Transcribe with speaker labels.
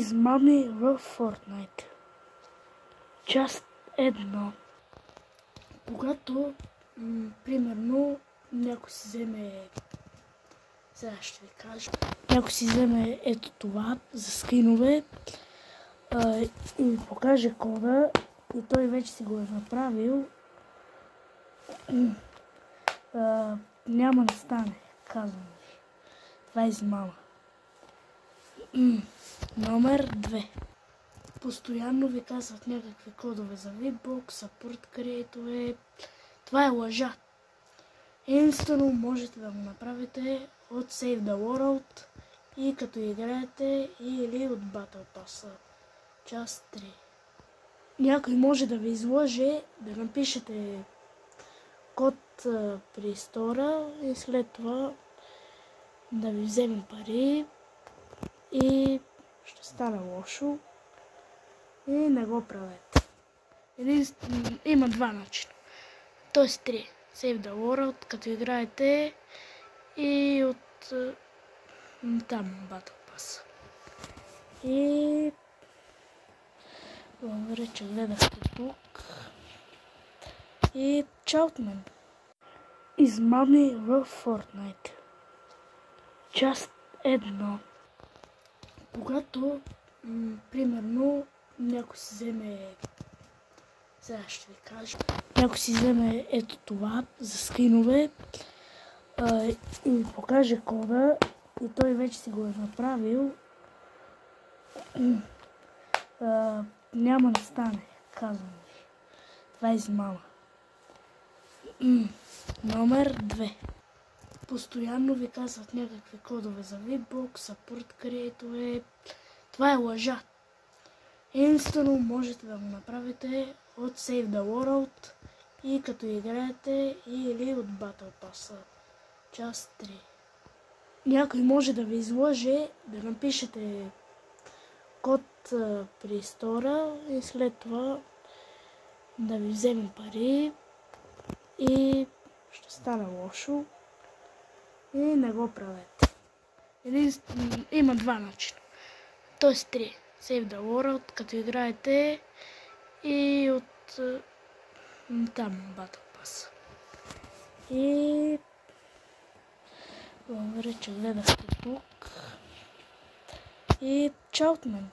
Speaker 1: Измами в Fortnite. Част 1. Когато, примерно, някой си вземе... Сега ще ви кажа. Някой си вземе ето това за скринове и ви покаже кода и той вече си го е направил. Няма да стане, казвам ви. Това е измама. Номер 2. Постоянно ви казват някакви кодове за VBOX, Support Create. Това е лъжа. Единствено можете да го направите от Save the World и като играете или от Battle Pass. Част 3. Някой може да ви излъже да напишете код при стора и след това да ви вземем пари и ще стане лошо и не го правете. Има два начина. Т.е. 3. Save the World, като играете и от там Battle Pass. И благодаря, че гледахте тук. И чао от мен. Измами в Fortnite. Част 1. Когато, примерно, някой си вземе... Сега ще ви кажа. Някой си вземе ето това за скринове и ви покаже кода и той вече си го е направил. Няма да стане, казвам ви. Това е измама. Номер 2. Постоянно ви казват някакви кодове за VBOX, Support Create. Това е лъжа. Единствено можете да го направите от Save the World и като играете или от Battle Pass. Част 3. Някой може да ви излъже да напишете код при стора и след това да ви вземем пари и ще стане лошо и не го правете. Има два начина. Т.е. 3. Save the World, като играете и от там Battle Pass. И благодаря, че гледахте тук. И чао от мен.